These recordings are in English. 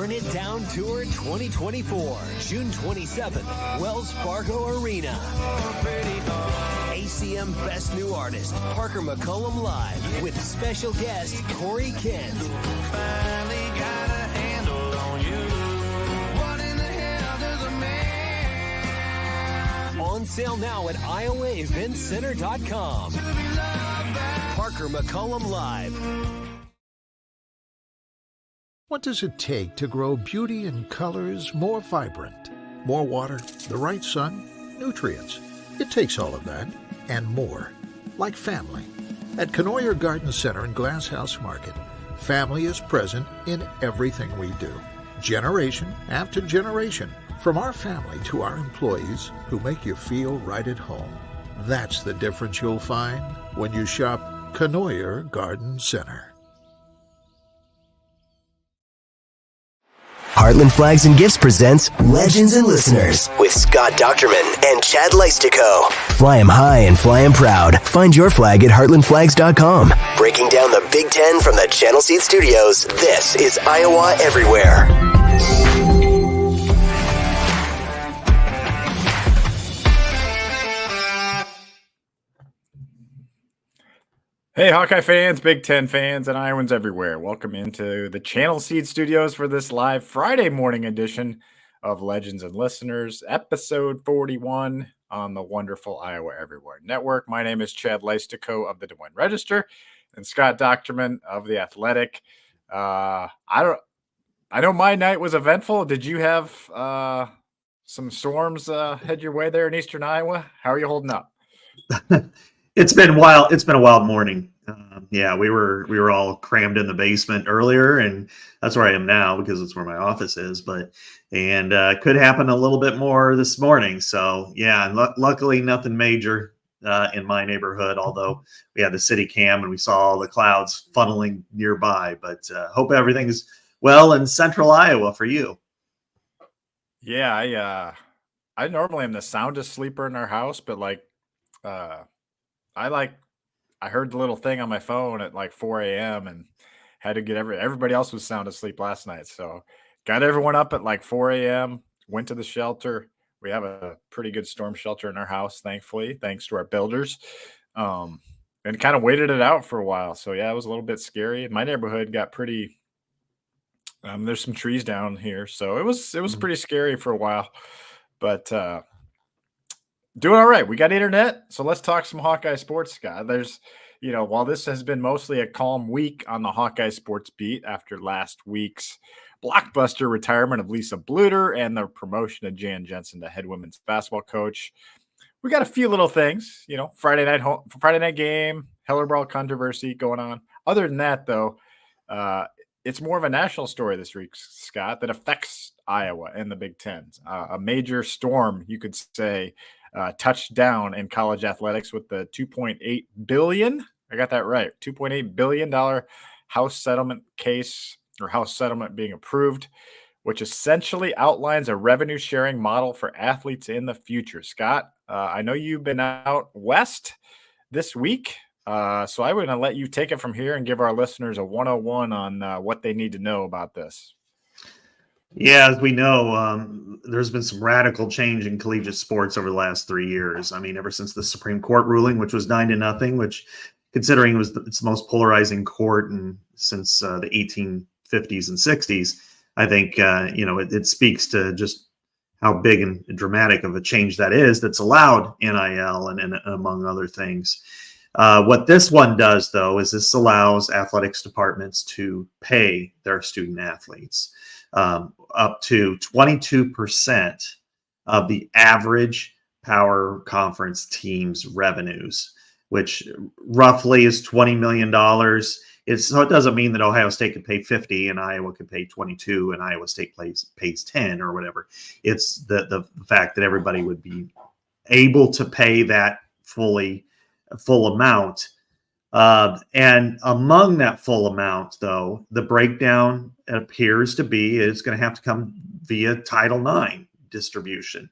Burn It Down Tour 2024, June 27th, Wells Fargo Arena. ACM Best New Artist, Parker McCollum Live, with special guest Corey Kent. On sale now at iowaeventcenter.com. Parker McCollum Live. What does it take to grow beauty and colors more vibrant? More water, the right sun, nutrients. It takes all of that and more. Like family. At Knoyer Garden Center and Glass House Market, family is present in everything we do. Generation after generation. From our family to our employees who make you feel right at home. That's the difference you'll find when you shop Knoyer Garden Center. Heartland Flags and Gifts presents Legends and Listeners with Scott Dochterman and Chad Leistikow. Fly 'em high and fly 'em proud. Find your flag at heartlandflags.com. Breaking down the Big Ten from the Channel Seed Studios, this is Iowa Everywhere. Hey, Hawkeye fans, Big Ten fans, and Iowans everywhere. Welcome into the Channel Seed Studios for this live Friday morning edition of Legends and Listeners, episode 41 on the wonderful Iowa Everywhere Network. My name is Chad Leistikow of the Des Moines Register and Scott Dochterman of The Athletic. I know my night was eventful. Did you have some storms head your way there in eastern Iowa? How are you holding up? It's been wild. It's been a wild morning. Yeah, we were all crammed in the basement earlier, and that's where I am now because it's where my office is. But could happen a little bit more this morning. So yeah, luckily nothing major in my neighborhood. Although we had the city cam and we saw all the clouds funneling nearby. But hope everything's well in central Iowa for you. Yeah, I normally am the soundest sleeper in our house, but I heard the little thing on my phone at like 4 a.m. and had to get everybody else was sound asleep last night. So got everyone up at like 4 a.m., went to the shelter. We have a pretty good storm shelter in our house, thankfully, thanks to our builders. And kind of waited it out for a while. So yeah, it was a little bit scary. My neighborhood got pretty there's some trees down here. So it was pretty scary for a while. But doing all right. We got internet, so let's talk some Hawkeye sports, Scott. While this has been mostly a calm week on the Hawkeye sports beat after last week's blockbuster retirement of Lisa Blutter and the promotion of Jan Jensen to head women's basketball coach, we got a few little things. Friday night game, Hellerbrawl controversy going on. Other than that, though, it's more of a national story this week, Scott, that affects Iowa and the Big Ten. A major storm, you could say. Touched down in college athletics with the $2.8 billion. I got that right. $2.8 billion House settlement case, or House settlement being approved, which essentially outlines a revenue sharing model for athletes in the future. Scott, I know you've been out west this week, so I'm going to let you take it from here and give our listeners a 101 on what they need to know about this. Yeah, as we know, there's been some radical change in collegiate sports over the last 3 years. I mean, ever since the Supreme Court ruling, which was 9-0, which, considering it's the most polarizing court since the 1850s and 60s, I think it speaks to just how big and dramatic of a change that is. That's allowed NIL and among other things. What this one does, though, is this allows athletics departments to pay their student athletes up to 22% of the average power conference team's revenues, which roughly is $20 million. So it doesn't mean that Ohio State could pay 50 and Iowa could pay 22 and Iowa State pays 10 or whatever. It's the fact that everybody would be able to pay that full amount. And among that full amount, though, the breakdown appears to be it's going to have to come via Title IX distribution,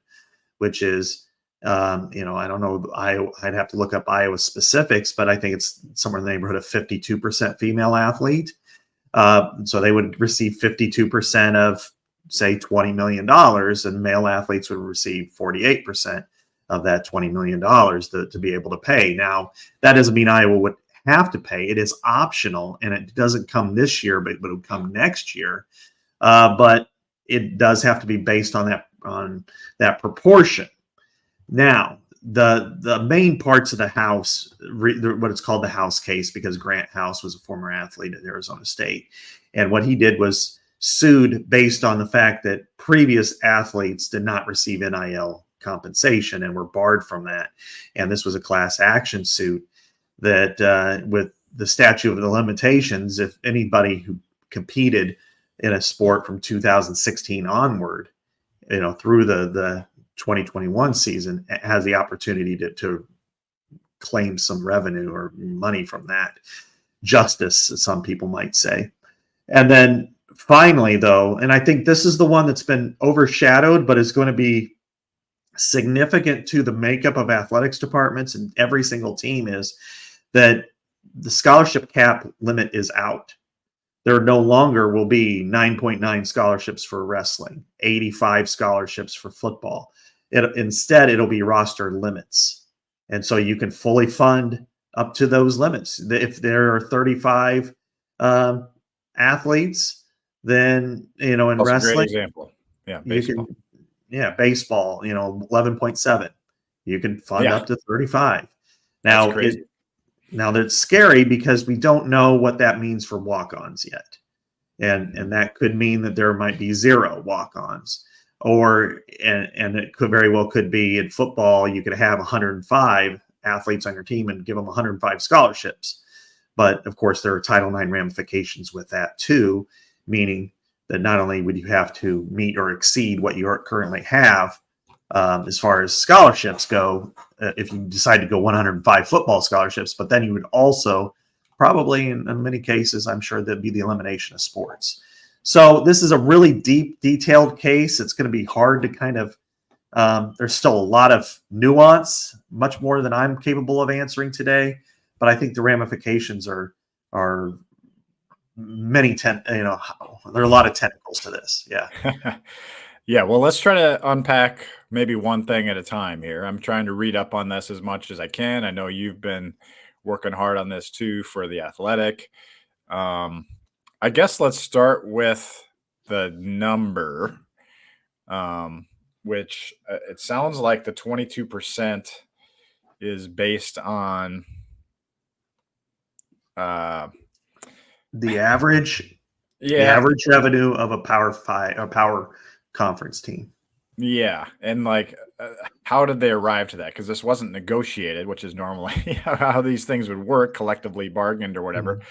which is, I don't know, I'd have to look up Iowa specifics, but I think it's somewhere in the neighborhood of 52% female athlete. So they would receive 52% of, say, $20 million, and male athletes would receive 48% of that $20 million to be able to pay. Now, that doesn't mean Iowa would have to pay. It is optional, and it doesn't come this year, but it will come next year. But it does have to be based on that proportion. Now, the main parts of the House, what it's called the House case, because Grant House was a former athlete at Arizona State, and what he did was sued based on the fact that previous athletes did not receive NIL compensation and were barred from that. And this was a class action suit that with the statute of the limitations, if anybody who competed in a sport from 2016 onward, through the 2021 season, has the opportunity to claim some revenue or money from that. Justice, some people might say. And then finally, though, and I think this is the one that's been overshadowed, but is going to be significant to the makeup of athletics departments and every single team, is that the scholarship cap limit is out. There no longer will be 9.9 scholarships for wrestling, 85 scholarships for football. Instead, it'll be roster limits. And so you can fully fund up to those limits. If there are 35 athletes, then, in That's wrestling, a great example. Yeah, baseball. Baseball, 11.7. You can fund up to 35. Now, that's scary because we don't know what that means for walk-ons yet. And that could mean that there might be 0 walk-ons. And it could be in football, you could have 105 athletes on your team and give them 105 scholarships. But of course, there are Title IX ramifications with that too, meaning that not only would you have to meet or exceed what you currently have as far as scholarships go, if you decide to go 105 football scholarships, but then you would also probably, in many cases, I'm sure there'd be the elimination of sports. So this is a really deep, detailed case. It's going to be hard to kind of, there's still a lot of nuance, much more than I'm capable of answering today. But I think the ramifications are many, there are a lot of tentacles to this. Yeah. Yeah. Well, let's try to unpack maybe one thing at a time here. I'm trying to read up on this as much as I can. I know you've been working hard on this too for the Athletic. I guess let's start with the number, which it sounds like the 22% is based on the average revenue of a power conference team. Yeah. And how did they arrive to that? Because this wasn't negotiated, which is normally how these things would work, collectively bargained or whatever.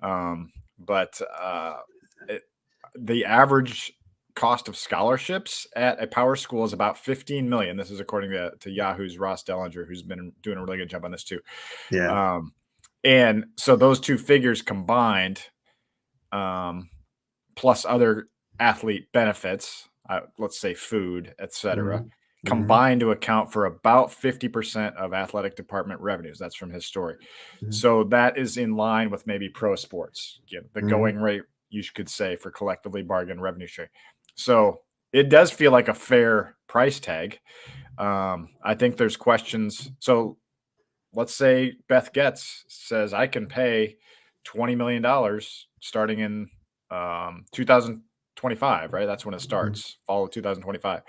Mm-hmm. But the average cost of scholarships at a power school is about $15 million. This is according to Yahoo's Ross Dellinger, who's been doing a really good job on this too. Yeah. And so those two figures combined, plus other athlete benefits, let's say food, etc., combined to account for about 50% of athletic department revenues. That's from his story. Mm-hmm. So that is in line with maybe pro sports, the going rate, you could say, for collectively bargained revenue sharing. So it does feel like a fair price tag. I think there's questions. So let's say Beth Getz says, I can pay $20 million starting in 2025, right? That's when it starts, fall of 2025.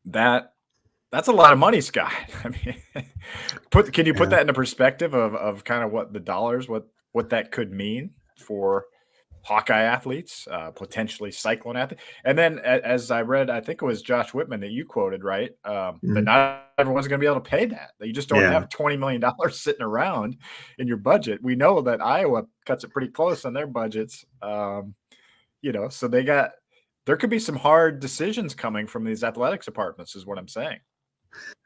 That's a lot of money, Scott. I mean, can you put that into perspective of kind of what the dollars, what that could mean for Hawkeye athletes, potentially Cyclone athletes? And then as I read, I think it was Josh Whitman that you quoted, right? That not everyone's going to be able to pay that. You just don't have $20 million sitting around in your budget. We know that Iowa cuts it pretty close on their budgets. So there could be some hard decisions coming from these athletics departments, is what I'm saying.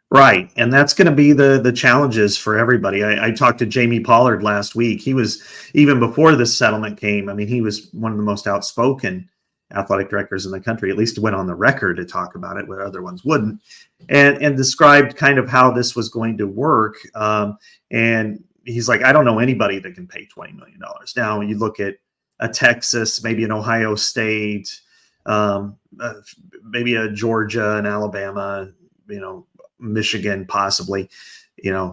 Right. And that's going to be the challenges for everybody. I talked to Jamie Pollard last week. He was, even before this settlement came, I mean, he was one of the most outspoken athletic directors in the country, at least went on the record to talk about it, where other ones wouldn't, and described kind of how this was going to work. And he's like, I don't know anybody that can pay $20 million. Now you look at a Texas, maybe an Ohio State, maybe a Georgia and Alabama, Michigan, possibly.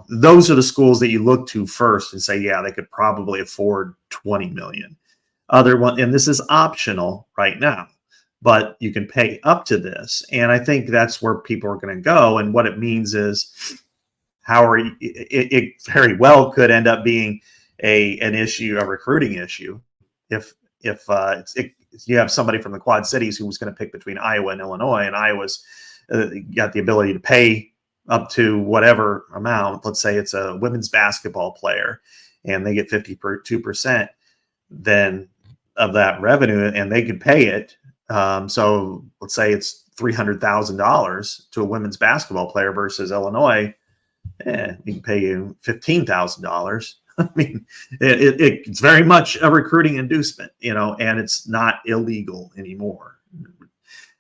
Those are the schools that you look to first and say, yeah, they could probably afford 20 million. Other one, and this is optional right now, but you can pay up to this. And I think that's where people are going to go. And what it means is it very well could end up being an issue, a recruiting issue. If you have somebody from the Quad Cities who was going to pick between Iowa and Illinois, and Iowa's got the ability to pay up to whatever amount, let's say it's a women's basketball player and they get 52% then of that revenue and they could pay it. So let's say it's $300,000 to a women's basketball player versus Illinois. We can pay you $15,000. I mean, it's very much a recruiting inducement, and it's not illegal anymore.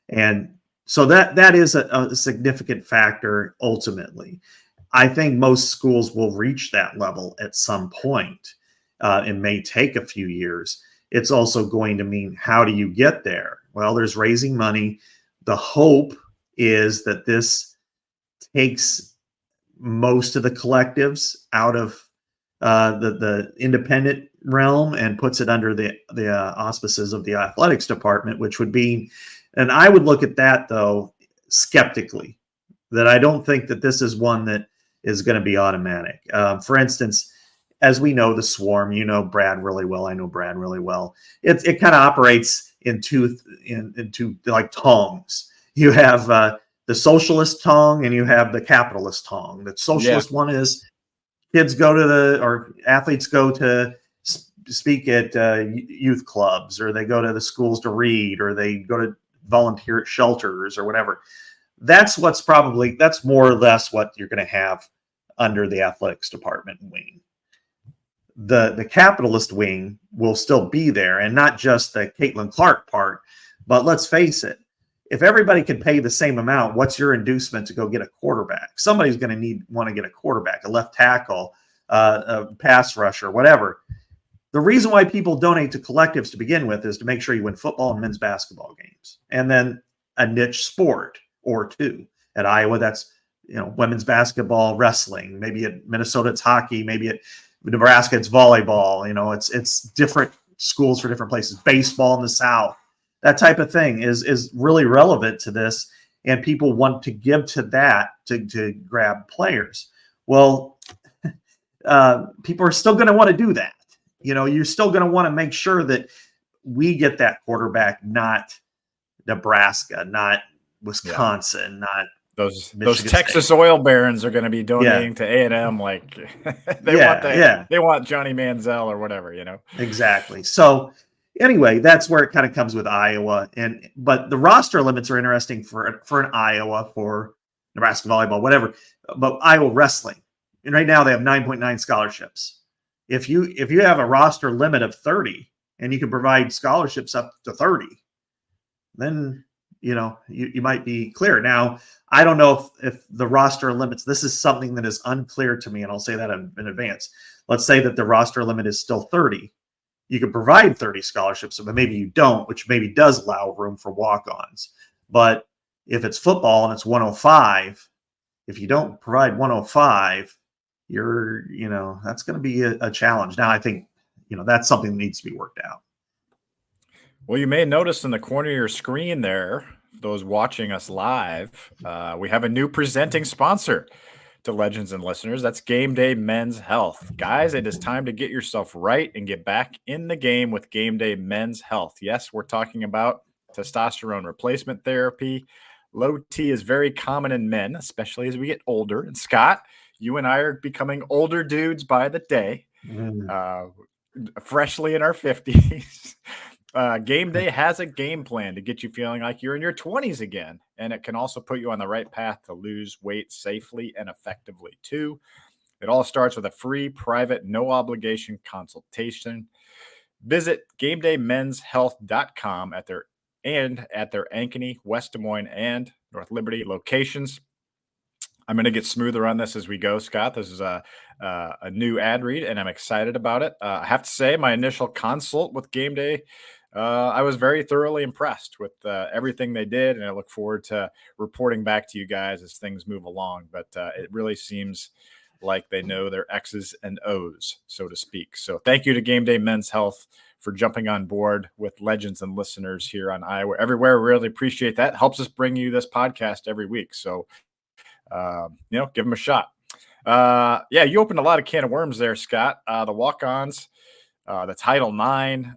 And so that is a significant factor ultimately. I think most schools will reach that level at some point. It may take a few years. It's also going to mean, how do you get there? Well, there's raising money. The hope is that this takes most of the collectives out of the independent realm and puts it under the auspices of the athletics department, which would be, and I would look at that though skeptically, that I don't think that this is one that is going to be automatic. For instance, as we know, the Swarm, Brad really well. I know Brad really well. It kind of operates in two like tongs. You have the socialist tongue and you have the capitalist tongue. The socialist one is athletes go to speak at youth clubs, or they go to the schools to read, or they go to volunteer at shelters or whatever. That's more or less what you're going to have under the athletics department wing. The capitalist wing will still be there, and not just the Caitlin Clark part, but let's face it, if everybody can pay the same amount, what's your inducement to go get a quarterback? Somebody's going to want to get a quarterback, a left tackle, a pass rusher, whatever. The reason why people donate to collectives to begin with is to make sure you win football and men's basketball games, and then a niche sport or two. At Iowa, that's women's basketball, wrestling. Maybe at Minnesota, it's hockey. Maybe at Nebraska, it's volleyball. It's different schools for different places. Baseball in the South, that type of thing is really relevant to this, and people want to give to that to grab players. Well, people are still going to want to do that. You're still going to want to make sure that we get that quarterback, not Nebraska, not Wisconsin, not those Michigan Texas State. oil barons are going to be donating to A&M like they want Johnny Manziel or whatever, Exactly. So anyway, that's where it kind of comes with Iowa, but the roster limits are interesting for an Iowa, for Nebraska volleyball, whatever. But Iowa wrestling, and right now they have 9.9 scholarships. If you have a roster limit of 30 and you can provide scholarships up to 30, then you might be clear. Now, I don't know if the roster limits, this is something that is unclear to me, and I'll say that in advance. Let's say that the roster limit is still 30. You can provide 30 scholarships, but maybe you don't, which maybe does allow room for walk-ons. But if it's football and it's 105, if you don't provide 105, that's going to be a challenge. Now, I think, that's something that needs to be worked out. Well, you may notice in the corner of your screen there, those watching us live, we have a new presenting sponsor to Legends and listeners. That's GameDay Men's Health. Guys, it is time to get yourself right and get back in the game with GameDay Men's Health. Yes, we're talking about testosterone replacement therapy. Low T is very common in men, especially as we get older. And Scott, you and I are becoming older dudes by the day, freshly in our 50s. GameDay has a game plan to get you feeling like you're in your 20s again, and it can also put you on the right path to lose weight safely and effectively too. It all starts with a free, private, no-obligation consultation. Visit GameDayMen'sHealth.com at their Ankeny, West Des Moines, and North Liberty locations. I'm going to get smoother on this as we go, Scott. This is a new ad read, and I'm excited about it. I have to say, my initial consult with GameDay, I was very thoroughly impressed with everything they did, and I look forward to reporting back to you guys as things move along. But it really seems like they know their X's and O's, so to speak. So thank you to GameDay Men's Health for jumping on board with legends and listeners here on Iowa Everywhere. We really appreciate that. Helps us bring you this podcast every week. So, give them a shot. You opened a lot of can of worms there, Scott. The walk-ons, the Title IX.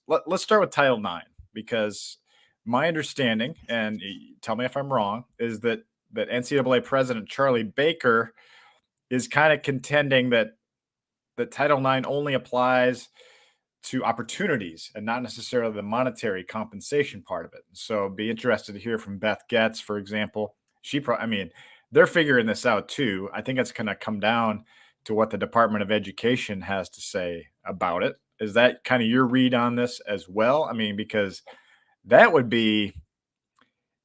Let's start with Title IX, because my understanding, and tell me if I'm wrong, is that NCAA President Charlie Baker is kind of contending that Title IX only applies to opportunities and not necessarily the monetary compensation part of it. So be interested to hear from Beth Getz, for example. They're figuring this out too. I think it's going to come down to what the Department of Education has to say about it. Is that kind of your read on this as well? I mean, because that would be,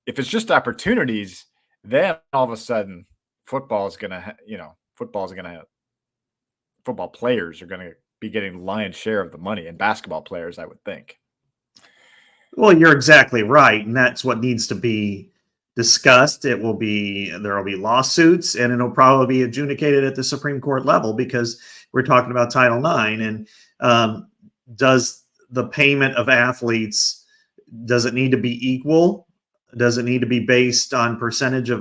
if it's just opportunities, then all of a sudden football players are going to be getting the lion's share of the money, and basketball players, I would think. Well, you're exactly right. And that's what needs to be discussed. There will be lawsuits, and it'll probably be adjudicated at the Supreme Court level, because we're talking about Title IX. And does the payment of athletes, does it need to be equal? Does it need to be based on percentage of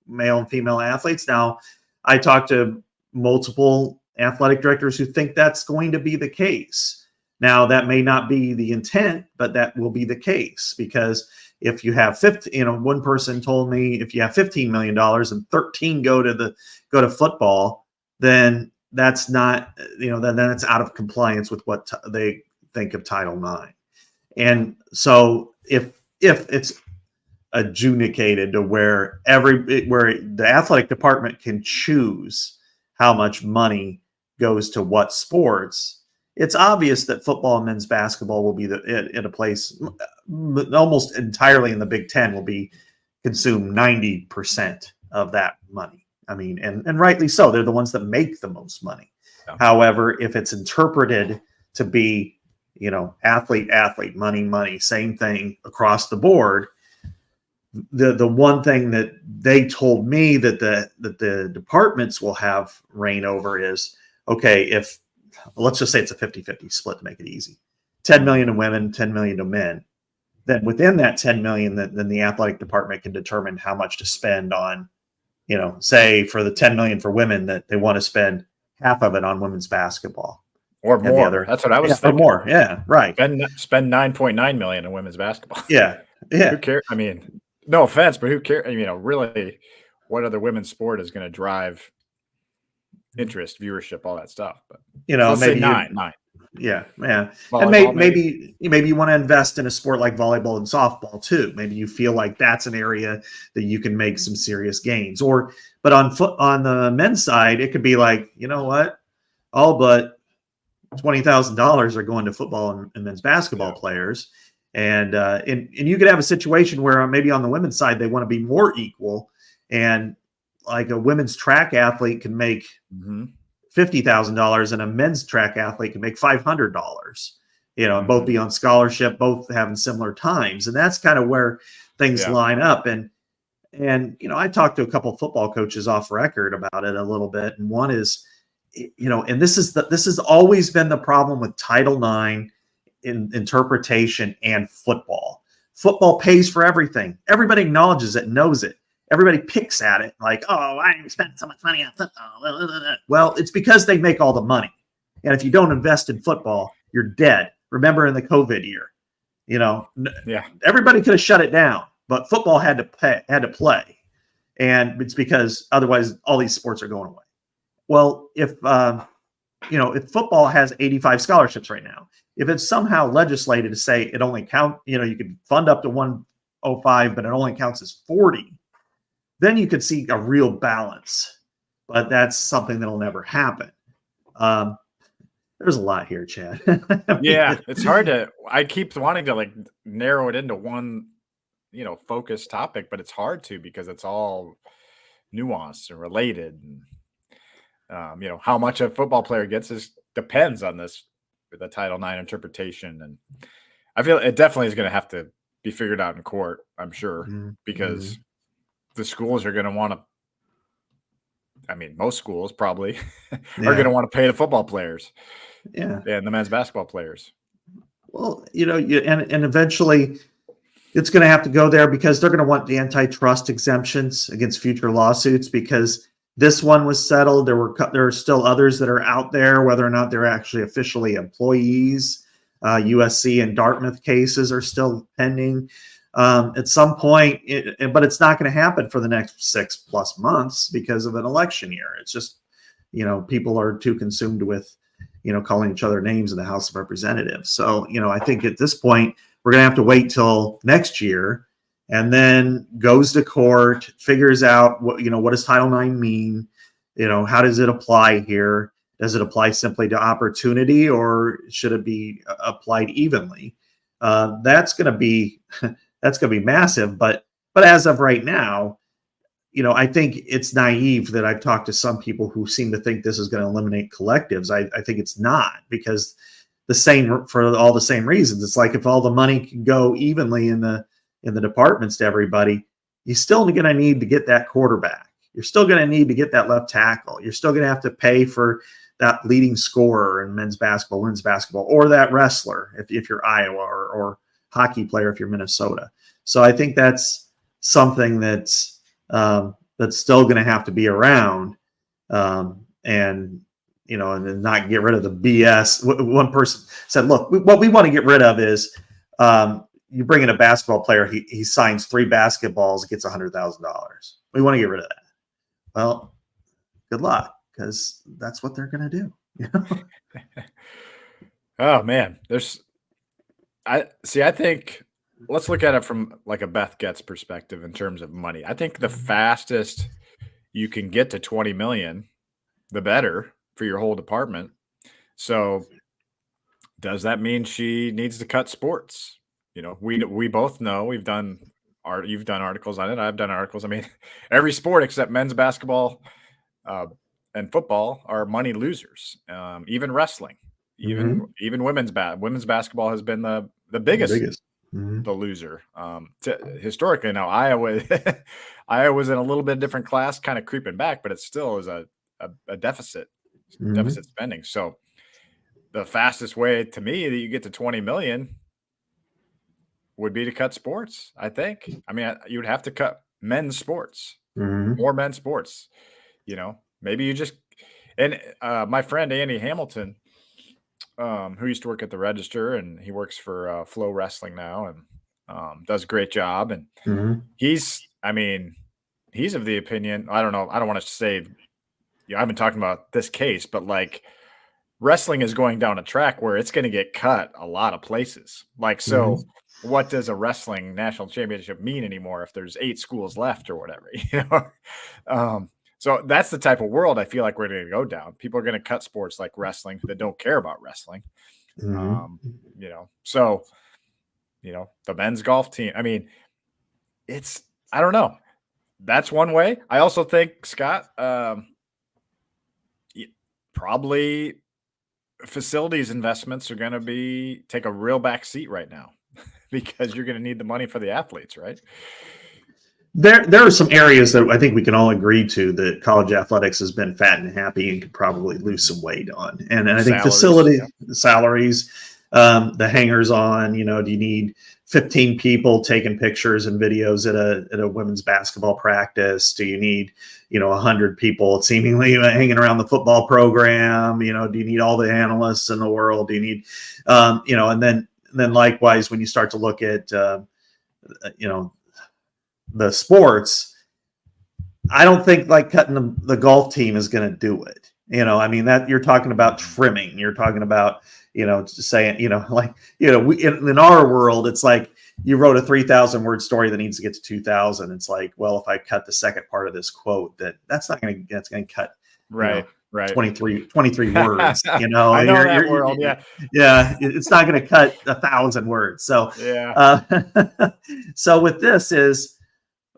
male and female athletes? Now, I talked to multiple athletic directors who think that's going to be the case. Now, that may not be the intent, but that will be the case, because if you have one person told me if you have $15 million and 13 go to football, then that's not, then it's out of compliance with what they think of Title IX. And so if it's adjudicated to where the athletic department can choose how much money goes to what sports, it's obvious that football and men's basketball will be at a place almost entirely in the Big Ten will be consume 90% of that money. I mean, and rightly so. They're the ones that make the most money. Yeah. However, if it's interpreted to be, athlete, money, same thing across the board, the one thing that they told me that the departments will have reign over is, okay, let's just say it's a 50-50 split to make it easy. 10 million to women, 10 million to men. Then within that 10 million, then the athletic department can determine how much to spend on, say for the 10 million for women, that they want to spend half of it on women's basketball. Or more. That's what I was thinking. Or more. Yeah, right. Spend 9.9 million in women's basketball. Yeah. Who cares? I mean, no offense, but who cares? Really, what other women's sport is going to drive interest, viewership, all that stuff? But maybe nine. Yeah. Volleyball, and maybe you want to invest in a sport like volleyball and softball too. Maybe you feel like that's an area that you can make some serious gains. But on the men's side, it could be like, you know what, all but $20,000 are going to football and men's basketball players. And you could have a situation where maybe on the women's side, they want to be more equal, and like a women's track athlete can make $50,000 and a men's track athlete can make $500, and both be on scholarship, both having similar times. And that's kind of where things line up. And I talked to a couple of football coaches off record about it a little bit. And one is, and this has always been the problem with Title IX in interpretation and football. Football pays for everything. Everybody acknowledges it, knows it. Everybody picks at it like, oh, I spent so much money on football. Well, it's because they make all the money. And if you don't invest in football, you're dead. Remember in the COVID year, everybody could have shut it down, but football had to play. And it's because otherwise all these sports are going away. Well, if football has 85 scholarships right now, if it's somehow legislated to say it only you could fund up to 105, but it only counts as 40, then you could see a real balance. But that's something that'll never happen. There's a lot here, Chad. It's hard I keep wanting to narrow it into one, focused topic, but it's hard to, because it's all nuanced and related. And, how much a football player gets depends on the Title IX interpretation. And I feel it definitely is going to have to be figured out in court, I'm sure, because the schools are going to want to, most schools probably are going to want to pay the football players and the men's basketball players. Well, and eventually it's going to have to go there because they're going to want the antitrust exemptions against future lawsuits, because this one was settled. There are still others that are out there, whether or not they're actually officially employees. USC and Dartmouth cases are still pending at some point, but it's not going to happen for the next 6+ months because of an election year. It's just, people are too consumed with, calling each other names in the House of Representatives. So, I think at this point, we're going to have to wait till next year, and then goes to court, figures out what does Title IX mean? How does it apply here? Does it apply simply to opportunity, or should it be applied evenly? That's going to be massive. But as of right now, I think it's naive that I've talked to some people who seem to think this is going to eliminate collectives. I think it's not, because for all the same reasons. It's like, if all the money can go evenly in the departments to everybody, you're still going to need to get that quarterback. You're still going to need to get that left tackle. You're still going to have to pay for that leading scorer in men's basketball, women's basketball, or that wrestler if you're Iowa, or hockey player if you're Minnesota. So I think that's something that's still going to have to be around, and not get rid of the BS. One person said, "Look, what we want to get rid of is you bring in a basketball player, he signs 3 basketballs, gets $100,000. We want to get rid of that." Well, good luck, because that's what they're going to do. Oh man, I think let's look at it from like a Beth Getz perspective in terms of money. I think the fastest you can get to 20 million, the better for your whole department. So does that mean she needs to cut sports? We both know you've done articles on it. I've done articles. Every sport except men's basketball and football are money losers. Even wrestling, even women's basketball has been the biggest. The loser. Historically, now Iowa's in a little bit different class, kind of creeping back, but it still is a deficit spending. So the fastest way to me that you get to 20 million would be to cut sports. I think. You would have to cut men's sports, more men's sports. Maybe you just, and my friend Andy Hamilton, who used to work at the Register, and he works for Flow Wrestling now, and does a great job. And he's of the opinion, I don't know, I don't want to say, I've been talking about this case, but like wrestling is going down a track where it's going to get cut a lot of places. Like, so what does a wrestling national championship mean anymore if there's 8 schools left or whatever, So that's the type of world I feel like we're going to go down. People are going to cut sports like wrestling that don't care about wrestling. So, the men's golf team, I don't know. That's one way. I also think, Scott, probably facilities investments are going to take a real back seat right now because you're going to need the money for the athletes, right? There are some areas that I think we can all agree to that college athletics has been fat and happy and could probably lose some weight on. And I think salaries, the hangers on, do you need 15 people taking pictures and videos at a women's basketball practice? Do you need, 100 people seemingly hanging around the football program? Do you need all the analysts in the world? Do you need, and then likewise, when you start to look at, the sports, I don't think like cutting the golf team is going to do it. That you're talking about trimming. You're talking about, saying, in our world, it's like you wrote a 3,000 word story that needs to get to 2,000. It's like, well, if I cut the second part of this quote, that's going to cut right. 23 words. I know that world. Yeah. It's not going to cut 1,000 words. So, yeah. So with this is,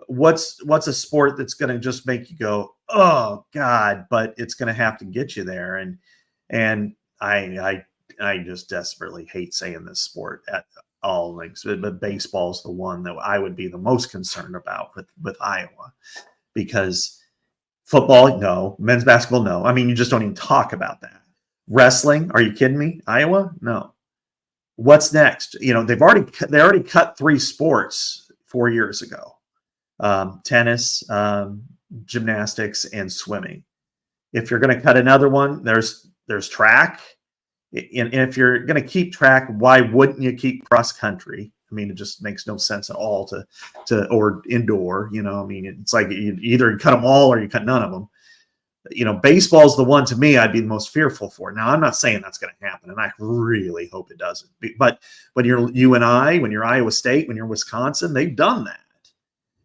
what's a sport that's going to just make you go, oh God, but it's going to have to get you there. And I just desperately hate saying this sport at all lengths, but baseball is the one that I would be the most concerned about with Iowa, because football, no. Men's basketball, no. I mean, you just don't even talk about that. Wrestling, are you kidding me? Iowa, no. What's next? They already cut 3 sports 4 years ago: tennis, gymnastics, and swimming. If you're going to cut another one, there's track. And if you're going to keep track, why wouldn't you keep cross country? I mean, it just makes no sense at all or indoor. I mean, it's like you either cut them all or you cut none of them. Baseball's the one, to me, I'd be the most fearful for. Now, I'm not saying that's going to happen, and I really hope it doesn't. But when you're UNI, when you're Iowa State, when you're Wisconsin, they've done that.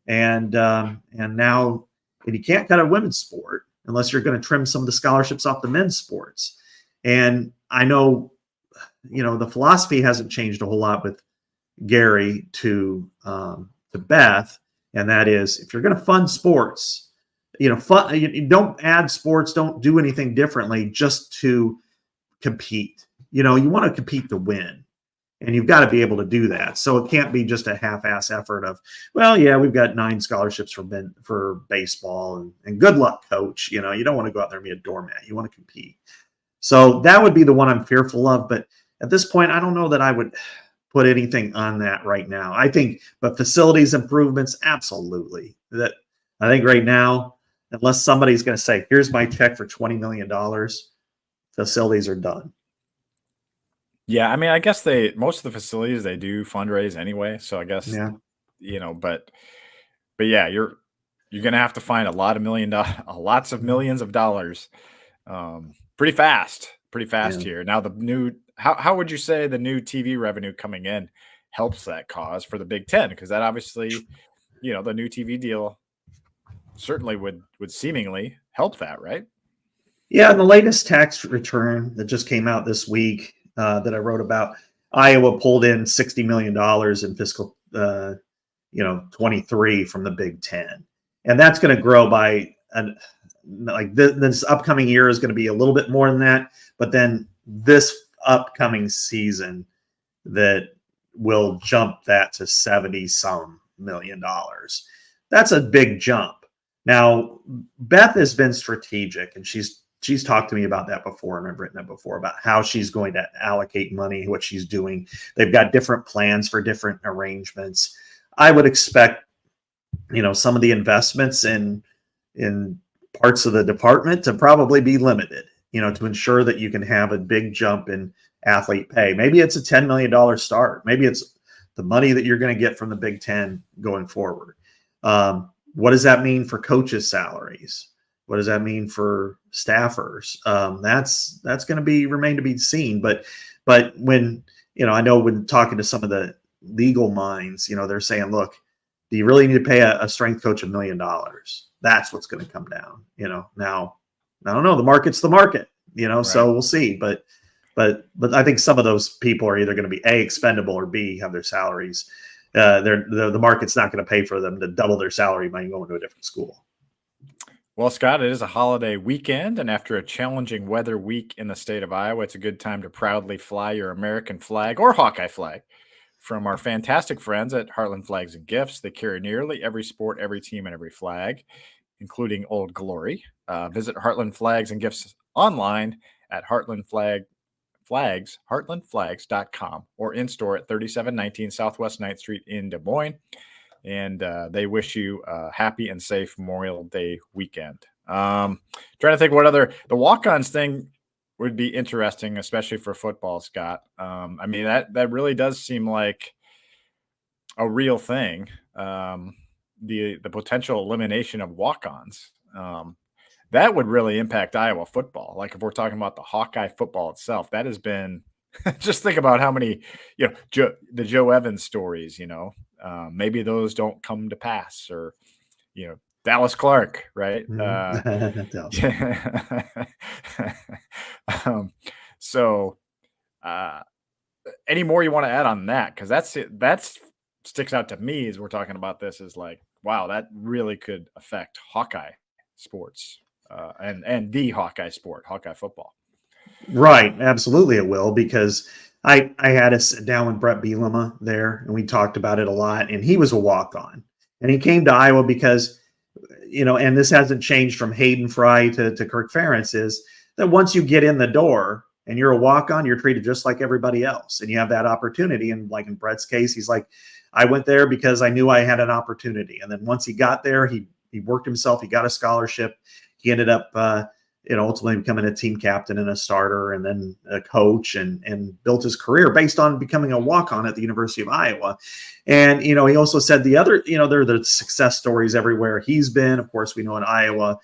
And now, and you can't cut a women's sport unless you're going to trim some of the scholarships off the men's sports. And I know, the philosophy hasn't changed a whole lot with Gary to Beth, and that is, if you're going to fund sports, you don't add sports, don't do anything differently just to compete. You want to compete to win, and you've got to be able to do that. So it can't be just a half-ass effort of, well, yeah, we've got 9 scholarships for baseball, and good luck, coach. You don't want to go out there and be a doormat. You want to compete. So that would be the one I'm fearful of. But at this point, I don't know that I would put anything on that right now. But facilities improvements, absolutely. That I think right now, unless somebody's going to say, here's my check for $20 million, facilities are done. Yeah, I mean, I guess most of the facilities, they do fundraise anyway. So I guess, but yeah, you're going to have to find lots of millions of dollars pretty fast here. Now, how would you say the new TV revenue coming in helps that cause for the Big Ten? Because that obviously, the new TV deal certainly would seemingly help that, right? Yeah, and the latest tax return that just came out this week that I wrote about, Iowa pulled in $60 million in fiscal 23 from the Big Ten, and that's going to grow by this upcoming year is going to be a little bit more than that, but then this upcoming season that will jump that to 70 some million dollars. That's a big jump. Now, Beth has been strategic, and she's talked to me about that before, and I've written that before about how she's going to allocate money, what she's doing. They've got different plans for different arrangements. I would expect, some of the investments in parts of the department to probably be limited, to ensure that you can have a big jump in athlete pay. Maybe it's a $10 million start. Maybe it's the money that you're going to get from the Big Ten going forward. What does that mean for coaches' salaries? What does that mean for staffers? That's going to remain to be seen. But when, I know when talking to some of the legal minds, they're saying, look, do you really need to pay a strength coach $1 million? That's what's going to come down. Now, I don't know. The market's the market, right. So we'll see. But I think some of those people are either going to be A, expendable, or B, have their salaries. The market's not going to pay for them to double their salary by going to a different school. Well, Scott, it is a holiday weekend, and after a challenging weather week in the state of Iowa, it's a good time to proudly fly your American flag or Hawkeye flag from our fantastic friends at Heartland Flags and Gifts. They carry nearly every sport, every team, and every flag, including Old Glory. Visit Heartland Flags and Gifts online at heartlandflags.com or in store at 3719 Southwest 9th Street in Des Moines. And they wish you a happy and safe Memorial Day weekend. Trying to think what the walk-ons thing would be interesting, especially for football, Scott. I mean, that really does seem like a real thing. The potential elimination of walk-ons. That would really impact Iowa football. Like if we're talking about the Hawkeye football itself, that has been just think about how many, the Joe Evans stories, maybe those don't come to pass, or, Dallas Clark, right? So any more you want to add on that? Because that sticks out to me as we're talking about this, is like wow, that really could affect Hawkeye sports and the Hawkeye sport, Hawkeye football. Right. Absolutely it will, because I had to sit down with Brett Bielema there, and we talked about it a lot, and he was a walk-on. And he came to Iowa because, and this hasn't changed from Hayden Fry to Kirk Ferentz, is that once you get in the door and you're a walk-on, you're treated just like everybody else, and you have that opportunity. And like in Brett's case, he's like, I went there because I knew I had an opportunity. And then once he got there, he worked himself, he got a scholarship. He ended up, ultimately becoming a team captain and a starter, and then a coach, and built his career based on becoming a walk-on at the University of Iowa. And, he also said there are the success stories everywhere he's been. Of course, we know in Iowa,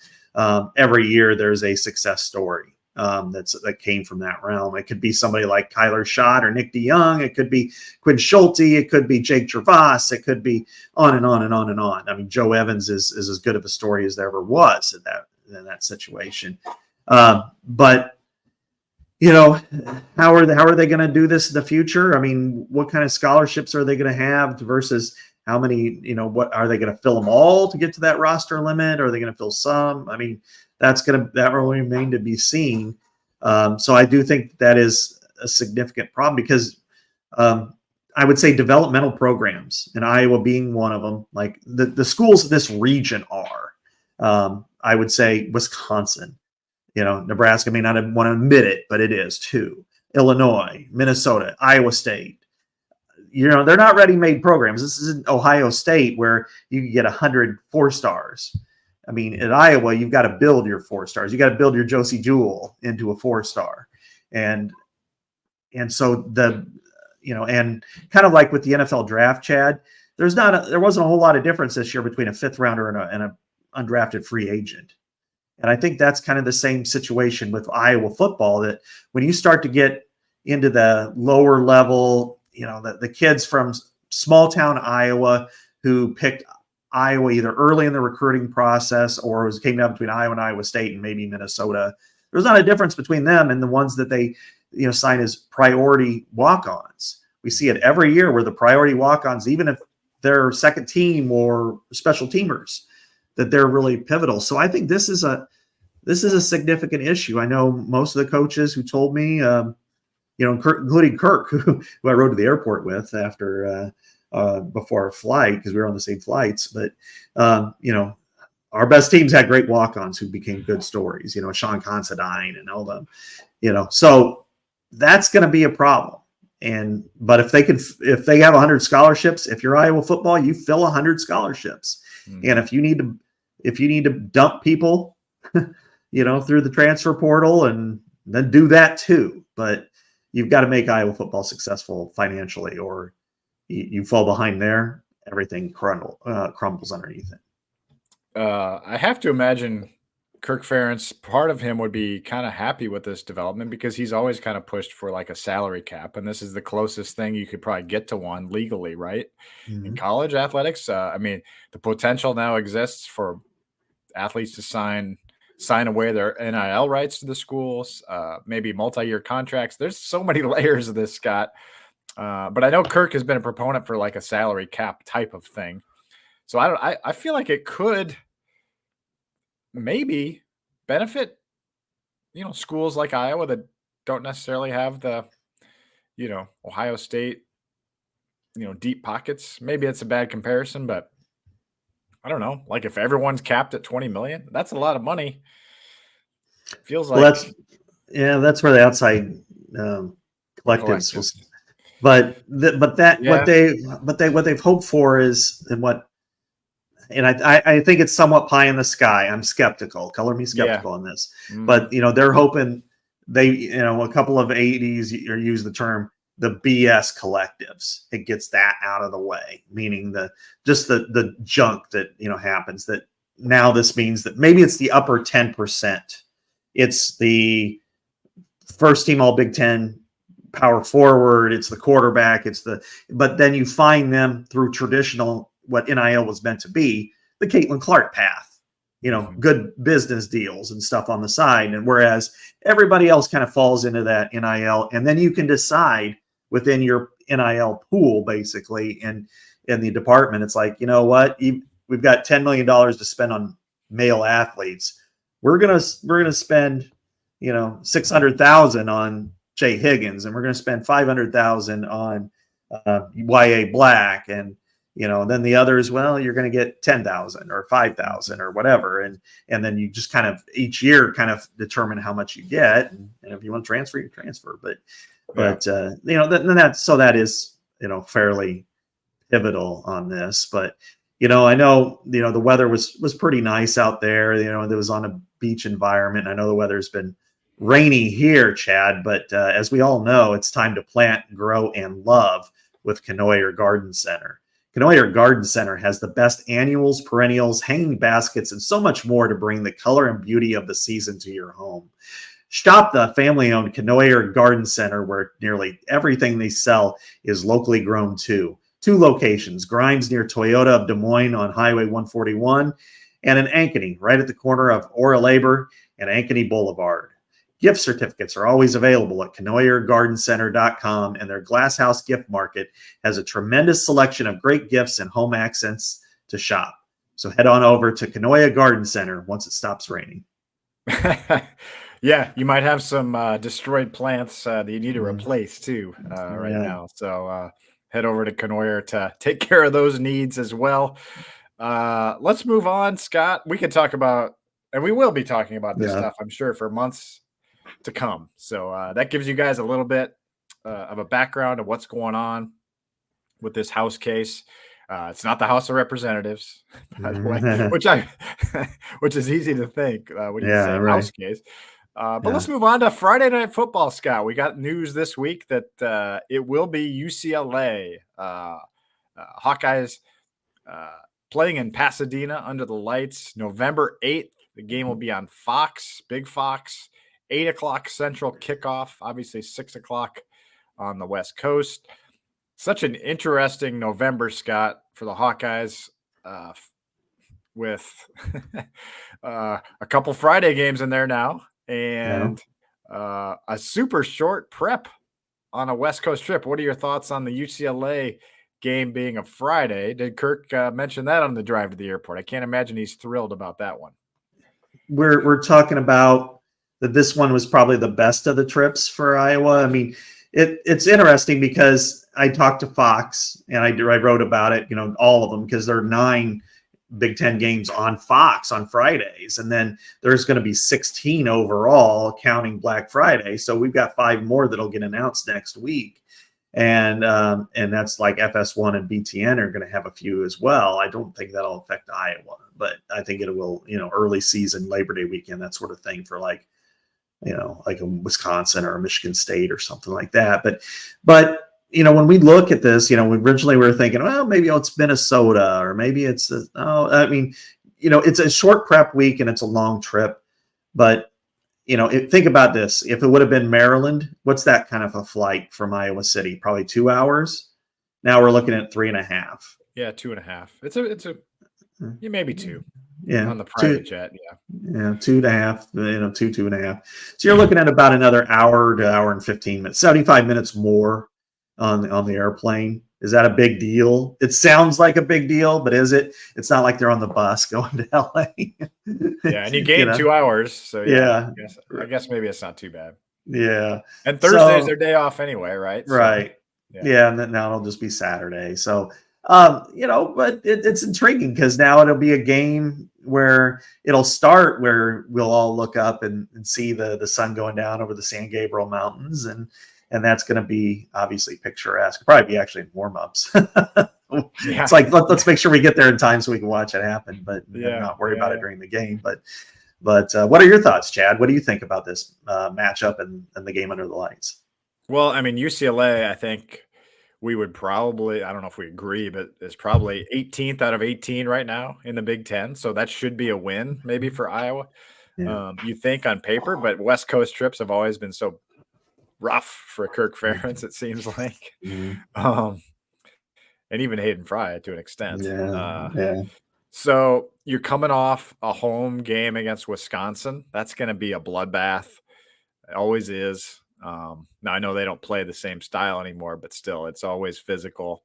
every year there's a success story that came from that realm. It could be somebody like Kyler Schott or Nick DeYoung. It could be Quinn Schulte. It could be Jake Gervais. It could be on and on and on and on. I mean, Joe Evans is as good of a story as there ever was in that situation. But how are they going to do this in the future? I mean, what kind of scholarships are they going to have versus how many, what are they going to fill them all to get to that roster limit? Or are they going to fill some? I mean, that will remain to be seen. So I do think that is a significant problem, because I would say developmental programs, and Iowa being one of them, like the schools in this region are, I would say Wisconsin, Nebraska may not want to admit it, but it is too. Illinois, Minnesota, Iowa State. They're not ready-made programs. This isn't Ohio State where you can get 100 4-stars. I mean, at Iowa, you've got to build your 4-stars. You got to build your Josie Jewell into a 4-star. And so and kind of like with the NFL draft, Chad, there wasn't a whole lot of difference this year between a 5th rounder and a undrafted free agent. And I think that's kind of the same situation with Iowa football, that when you start to get into the lower level, the kids from small town Iowa who picked Iowa either early in the recruiting process or came down between Iowa and Iowa State and maybe Minnesota, there's not a difference between them and the ones that they sign as priority walk-ons. We see it every year where the priority walk-ons, even if they're second team or special teamers, that they're really pivotal. So I think this is a significant issue. I know most of the coaches who told me, including Kirk, who I rode to the airport with after before our flight, because we were on the same flights. But our best teams had great walk-ons who became good stories. Sean Considine and all them. So that's going to be a problem. But if they have 100 scholarships, if you're Iowa football, you fill 100 scholarships. And if you need to dump people, through the transfer portal, and then do that too. But you've got to make Iowa football successful financially, or you fall behind there. Everything crumbles underneath it. I have to imagine Kirk Ferentz, part of him would be kind of happy with this development, because he's always kind of pushed for like a salary cap. And this is the closest thing you could probably get to one legally, right? Mm-hmm. In college athletics. I mean, the potential now exists for athletes to sign away their NIL rights to the schools, maybe multi-year contracts. There's so many layers of this, Scott. But I know Kirk has been a proponent for like a salary cap type of thing. So I feel like it could maybe benefit, schools like Iowa that don't necessarily have the, Ohio State, deep pockets. Maybe it's a bad comparison, but I don't know. Like if everyone's capped at 20 million, that's a lot of money. Feels like that's where the outside collectives was. But what they've hoped for is, and I think it's somewhat pie in the sky. I'm skeptical. Color me skeptical on this. Mm-hmm. But they're hoping a couple of 80s use the term the BS collectives. It gets that out of the way, meaning the junk that happens. That now this means that maybe it's the upper 10%. It's the first team All Big Ten power forward. It's the quarterback. But then you find them through traditional, what NIL was meant to be, the Caitlin Clark path, good business deals and stuff on the side. And whereas everybody else kind of falls into that NIL, and then you can decide within your NIL pool, basically, and in the department, it's like, what, we've got $10 million to spend on male athletes. We're gonna spend, 600,000 on Jay Higgins, and we're gonna spend 500,000 on YA Black, and then the others, well, you're going to get 10,000 or 5,000 or whatever, and then you just kind of each year kind of determine how much you get, and if you want to transfer, you transfer. But that is fairly pivotal on this. But I know the weather was pretty nice out there. It was on a beach environment. I know the weather's been rainy here, Chad, but as we all know, it's time to plant, grow, and love with Conoyer Garden Center. Conoyer Garden Center has the best annuals, perennials, hanging baskets, and so much more to bring the color and beauty of the season to your home. Shop the family-owned Conoyer Garden Center, where nearly everything they sell is locally grown too. 2 locations, Grimes near Toyota of Des Moines on Highway 141, and in Ankeny, right at the corner of Ora Labor and Ankeny Boulevard. Gift certificates are always available at CanoyerGardenCenter.com, and their Glasshouse Gift Market has a tremendous selection of great gifts and home accents to shop. So head on over to Conoyer Garden Center once it stops raining. Yeah, you might have some destroyed plants that you need to replace too now. So head over to Conoyer to take care of those needs as well. Let's move on, Scott. We could talk about, and we will be talking about this stuff, I'm sure, for months to come. So that gives you guys a little bit of a background of what's going on with this House case. It's not the House of Representatives, by the way, which is easy to think when you say House case. But let's move on to Friday Night Football, Scott. We got news this week that it will be UCLA Hawkeyes playing in Pasadena under the lights November 8th. The game will be on Fox, Big Fox, 8 o'clock Central kickoff, obviously 6 o'clock on the West Coast. Such an interesting November, Scott, for the Hawkeyes with a couple Friday games in there now and a super short prep on a West Coast trip. What are your thoughts on the UCLA game being a Friday? Did Kirk mention that on the drive to the airport? I can't imagine he's thrilled about that one. We're talking about that this one was probably the best of the trips for Iowa. I mean, it's interesting because I talked to Fox and I wrote about it, all of them, because there are 9 Big Ten games on Fox on Fridays. And then there's going to be 16 overall, counting Black Friday. So we've got 5 more that'll get announced next week. And that's like FS1 and BTN are going to have a few as well. I don't think that'll affect Iowa, but I think it will, early season, Labor Day weekend, that sort of thing for like a Wisconsin or a Michigan State or something like that. But when we look at this, originally we were thinking, well, maybe it's Minnesota, or maybe it's it's a short prep week and it's a long trip. But think about this: if it would have been Maryland, what's that kind of a flight from Iowa City? Probably 2 hours. Now we're looking at 3.5. Yeah, 2.5. It's a maybe 2. Yeah, on the private jet. Yeah, 2.5. 2.5. So you're looking at about another hour to hour and 15 minutes, 75 minutes more on the airplane. Is that a big deal? It sounds like a big deal, but is it? It's not like they're on the bus going to LA. Yeah, and you gain 2 hours. So I guess maybe it's not too bad. Yeah. And Thursday's their day off anyway, right? Right. Yeah, and then now it'll just be Saturday. So but it's intriguing because now it'll be a game where it'll start where we'll all look up and see the sun going down over the San Gabriel Mountains, and that's going to be obviously picturesque. Probably be actually warm-ups. It's like let's make sure we get there in time so we can watch it happen, but not worry about it during the game. But what are your thoughts, Chad? What do you think about this matchup and the game under the lights? Well, I mean, UCLA, I think we would probably, I don't know if we agree, but it's probably 18th out of 18 right now in the Big Ten. So that should be a win maybe for Iowa. Yeah. You think on paper, but West Coast trips have always been so rough for Kirk Ferentz, it seems like. And even Hayden Fry to an extent. So you're coming off a home game against Wisconsin. That's going to be a bloodbath. It always is. Now I know they don't play the same style anymore, but still it's always physical,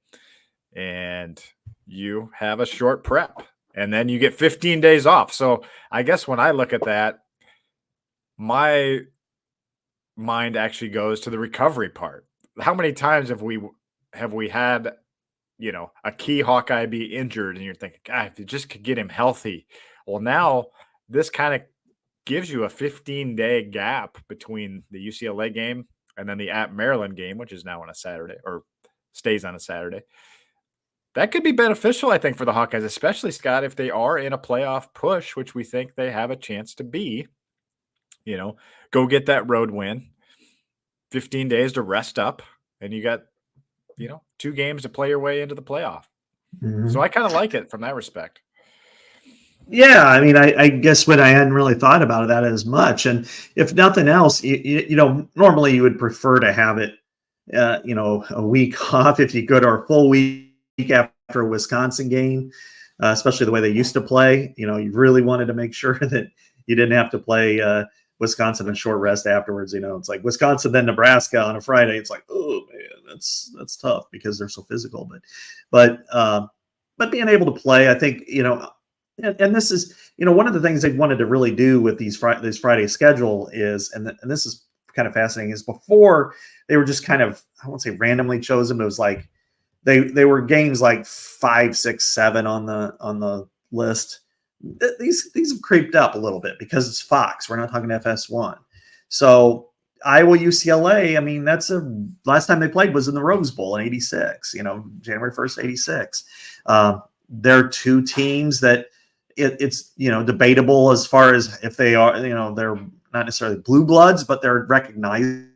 and you have a short prep, and then you get 15 days off. So I guess when I look at that, my mind actually goes to the recovery part. How many times have we had, a key Hawkeye be injured and you're thinking, God, if you just could get him healthy. Well, now this kind of gives you a 15-day gap between the UCLA game and then the at Maryland game, which is now on a Saturday or stays on a Saturday. That could be beneficial, I think, for the Hawkeyes, especially, Scott, if they are in a playoff push, which we think they have a chance to be. Go get that road win, 15 days to rest up, and you got, 2 games to play your way into the playoff. Mhm. So I kind of like it from that respect. Yeah, I mean, I guess when I hadn't really thought about that as much, and if nothing else, normally you would prefer to have it, a week off if you could, or a full week after a Wisconsin game, especially the way they used to play. You really wanted to make sure that you didn't have to play Wisconsin and short rest afterwards. It's like Wisconsin then Nebraska on a Friday. It's like, oh man, that's tough because they're so physical. But being able to play, I think, and this is, one of the things they wanted to really do with this Friday schedule is, and this is kind of fascinating, is before they were just kind of, I won't say randomly chosen, but it was like they were games like 5, 6, 7 on the list. These have creeped up a little bit because it's Fox. We're not talking FS1. So Iowa UCLA, I mean, that's last time they played was in the Rose Bowl in '86, January 1st, '86. They're 2 teams that it's debatable as far as if they are, they're not necessarily blue bloods, but they're recognized.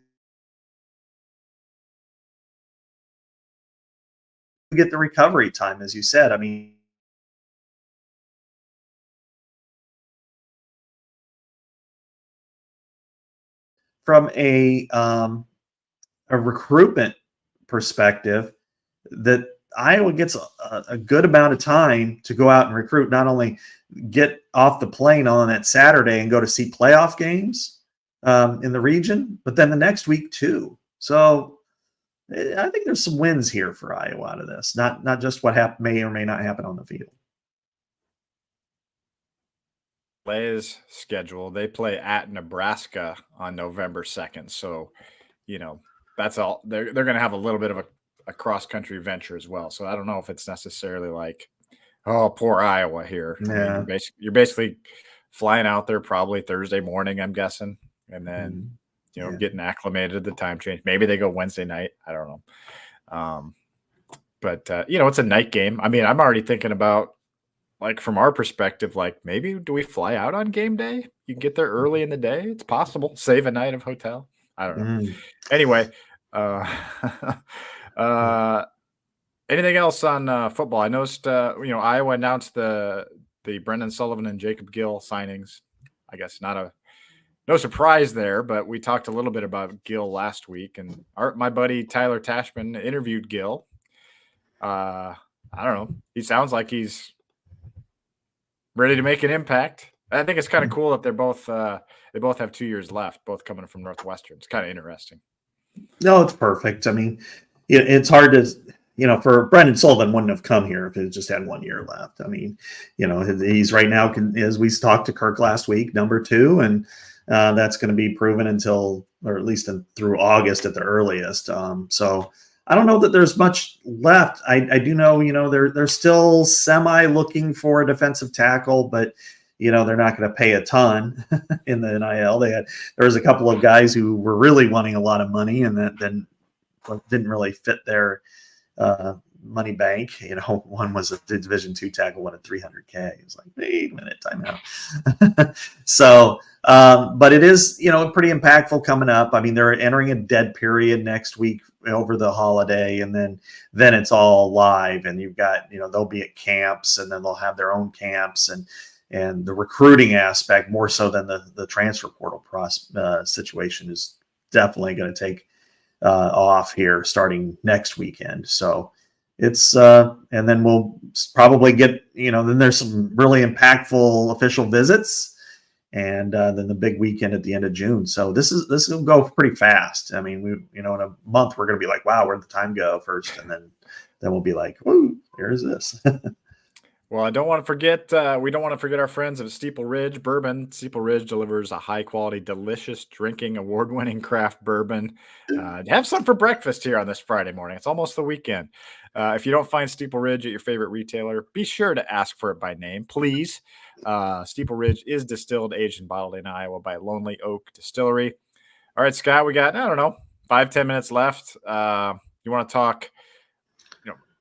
Get the recovery time, as you said. I mean, from a recruitment perspective, that Iowa gets a good amount of time to go out and recruit, not only get off the plane on that Saturday and go to see playoff games in the region, but then the next week too. So I think there's some wins here for Iowa out of this, not just what may or may not happen on the field. Play's schedule, they play at Nebraska on November 2nd. So, that's all. They're going to have a little bit of a cross-country venture as well. So I don't know if it's necessarily like, oh, poor Iowa here. Yeah. I mean, you're basically flying out there probably Thursday morning, I'm guessing, and then getting acclimated to the time change. Maybe they go Wednesday night. I don't know. But it's a night game. I mean, I'm already thinking about, like, from our perspective, like, maybe do we fly out on game day? You can get there early in the day. It's possible. Save a night of hotel. I don't know. Anyway, anything else on football? I noticed, Iowa announced the Brendan Sullivan and Jacob Gill signings. I guess no surprise there, but we talked a little bit about Gill last week, and my buddy Tyler Tashman interviewed Gill. I don't know. He sounds like he's ready to make an impact. I think it's kind of cool that they both have 2 years left, both coming from Northwestern. It's kind of interesting. No, it's perfect. I mean, it's hard to, for Brendan Sullivan wouldn't have come here if it just had 1 year left. I mean, he's right now, as we talked to Kirk last week, number 2, and that's going to be proven until, or at least through August at the earliest. So I don't know that there's much left. I do know, they're still semi looking for a defensive tackle, but they're not going to pay a ton in the NIL. There was a couple of guys who were really wanting a lot of money, and that then didn't really fit their money bank. One was a Division II tackle, wanted $300K. It was like, wait a minute, time out. So, but it is, pretty impactful coming up. I mean, they're entering a dead period next week over the holiday, and then it's all live, and you've got, they'll be at camps, and then they'll have their own camps, and the recruiting aspect more so than the transfer portal situation is definitely going to take off here starting next weekend. So it's and then we'll probably get, then there's some really impactful official visits, and then the big weekend at the end of June. So this will go pretty fast. I mean, in a month we're going to be like, wow, where'd the time go first? And then we'll be like, whoo, here's this. Well, I don't want to forget. We don't want to forget our friends of Steeple Ridge Bourbon. Steeple Ridge delivers a high-quality, delicious drinking, award-winning craft bourbon. Have some for breakfast here on this Friday morning. It's almost the weekend. If you don't find Steeple Ridge at your favorite retailer, be sure to ask for it by name, please. Steeple Ridge is distilled, aged, and bottled in Iowa by Lonely Oak Distillery. All right, Scott, we got, I don't know, 5-10 minutes left. You want to talk?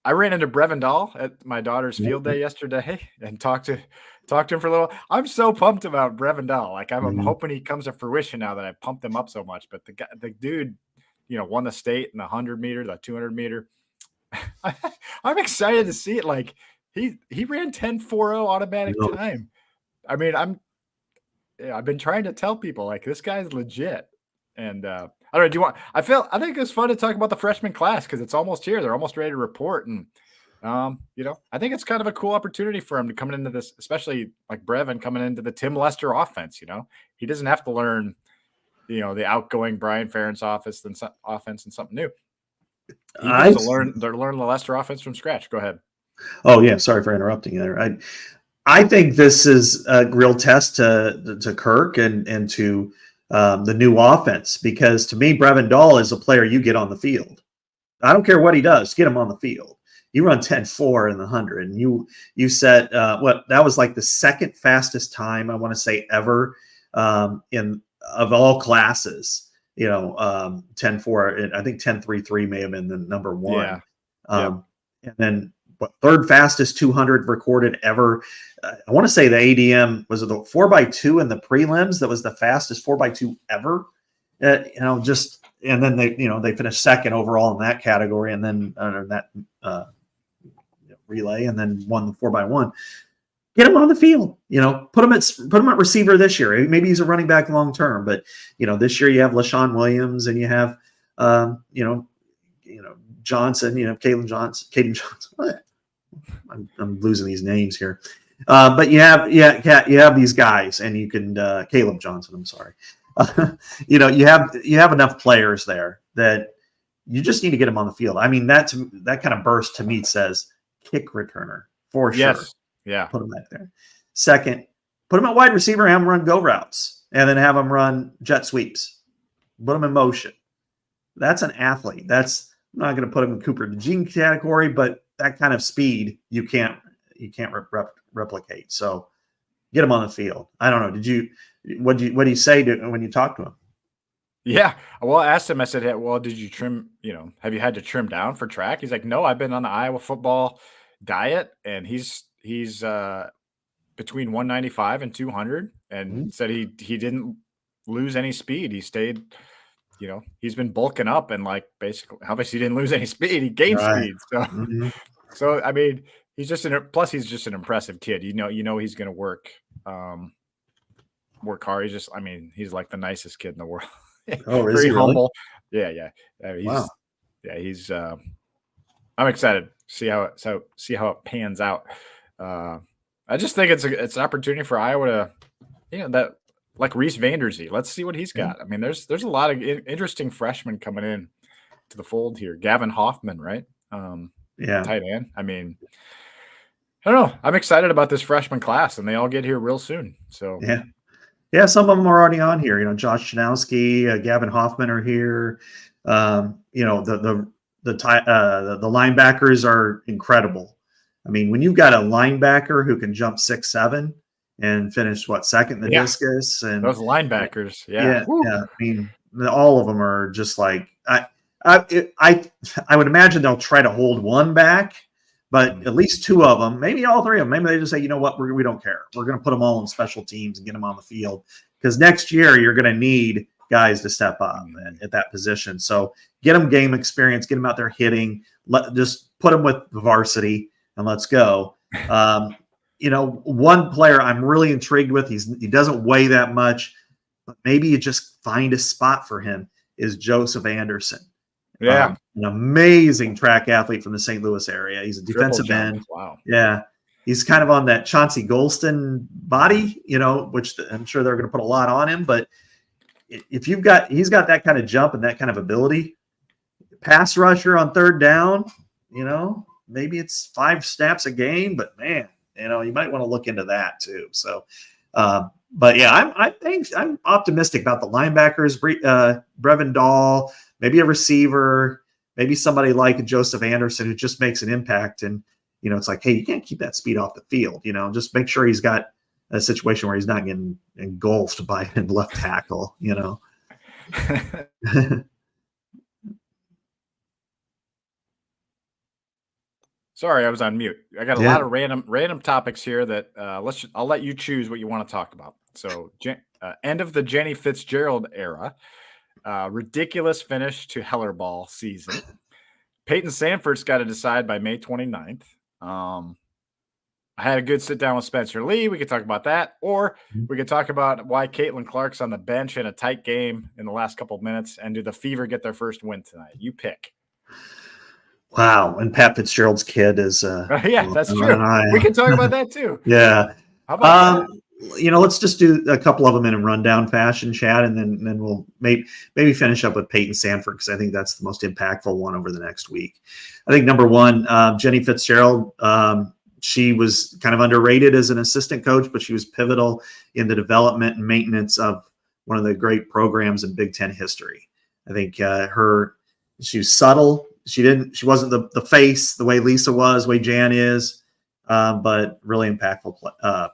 I ran into Brevin Dahl at my daughter's field day yesterday and talked to him for a little. I'm so pumped about Brevin Dahl. Like I'm hoping he comes to fruition now that I've pumped him up so much. But the dude, won the state in the 100 meter, the 200 meter. I'm excited to see it. Like he ran 10.40 automatic time. I mean, I've been trying to tell people like this guy's legit. And I don't know. I think it's fun to talk about the freshman class because it's almost here. They're almost ready to report. And, I think it's kind of a cool opportunity for him to come into this, especially like Brevin coming into the Tim Lester offense. He doesn't have to learn, the outgoing Brian Ferentz offense and something new. He needs to learn the Lester offense from scratch. Go ahead. Oh yeah. Sorry for interrupting you there. I think this is a real test to Kirk and to, the new offense, because to me, Brevin Dahl is a player you get on the field. I don't care what he does, get him on the field. You run 10.4 in the 100, and you set that was like the second fastest time I want to say ever of all classes. 10.4. I think 10.33 may have been the number one. Yeah. And then third fastest 200 recorded ever. I want to say the ADM was the 4x2 in the prelims. That was the fastest 4x2 ever. And then they finished second overall in that category, and then that relay, and then won the 4x1. Get him on the field. Put him at receiver this year. Maybe he's a running back long term, but this year you have LaShawn Williams and you have Johnson. Caden Johnson. I'm losing these names here. But you have these guys, and you can Caleb Johnson. I'm sorry. You have enough players there that you just need to get them on the field. I mean, that kind of burst to me says kick returner for sure. Yes. Yeah. Put them back there. Second, put them at wide receiver, have them run go routes, and then have them run jet sweeps. Put them in motion. That's an athlete. I'm not going to put him in Cooper DeJean category, but that kind of speed you can't replicate. So get him on the field. I don't know. What do you say when you talk to him? Yeah. Well, I asked him, I said, hey, well, did you trim, have you had to trim down for track? He's like, no, I've been on the Iowa football diet, and he's between 195 and 200, and said he didn't lose any speed. He stayed, he's been bulking up, and like basically, obviously he didn't lose any speed. He gained speed. So, so I mean, he's just he's just an impressive kid. He's going to work hard. He's like the nicest kid in the world. Oh, is very he really? humble. Yeah. Wow. He's I'm excited to see how it pans out. I just think it's an opportunity for Iowa to, that like Reese Vanderzee. Let's see what he's got. I mean, there's a lot of interesting freshmen coming in to the fold here. Gavin Hoffman, right? Tight end. I mean, I don't know. I'm excited about this freshman class, and they all get here real soon. So yeah. Some of them are already on here. Josh Chanowski, Gavin Hoffman are here. The linebackers are incredible. I mean, when you've got a linebacker who can jump 6'7" and finish second in the discus, and those linebackers, yeah. I mean, all of them are just like I would imagine they'll try to hold one back, but at least two of them, maybe all three of them, maybe they just say, you know what, we don't care. We're going to put them all in special teams and get them on the field, because next year you're going to need guys to step up at that position. So get them game experience, get them out there hitting, just put them with the varsity and let's go. One player I'm really intrigued with, he doesn't weigh that much, but maybe you just find a spot for him, is Joseph Anderson. Yeah. An amazing track athlete from the St. Louis area. He's a defensive end. Wow. Yeah. He's kind of on that Chauncey Golston body, which I'm sure they're going to put a lot on him. But if he's got that kind of jump and that kind of ability, pass rusher on third down, maybe it's 5 snaps a game, but man, You might want to look into that too. So, but yeah, I'm optimistic about the linebackers, Brevin Dahl, maybe a receiver, maybe somebody like Joseph Anderson who just makes an impact. And, it's like, hey, you can't keep that speed off the field, just make sure he's got a situation where he's not getting engulfed by a left tackle, Sorry, I was on mute. I got a lot of random topics here that I'll let you choose what you want to talk about. So, end of the Jenny Fitzgerald era, ridiculous finish to Heller Ball season. Peyton Sanford's got to decide by May 29th. I had a good sit down with Spencer Lee. We could talk about that, or we could talk about why Caitlin Clark's on the bench in a tight game in the last couple of minutes, and do the Fever get their first win tonight? You pick. Wow, and Pat Fitzgerald's kid is that's true. We can talk about that too. Yeah. How about that? Let's just do a couple of them in a rundown fashion, Chad, and then we'll maybe finish up with Peyton Sanford, because I think that's the most impactful one over the next week. I think number one, Jenny Fitzgerald, she was kind of underrated as an assistant coach, but she was pivotal in the development and maintenance of one of the great programs in Big Ten history. I think she was subtle. She wasn't the face the way Lisa was, the way Jan is. But really impactful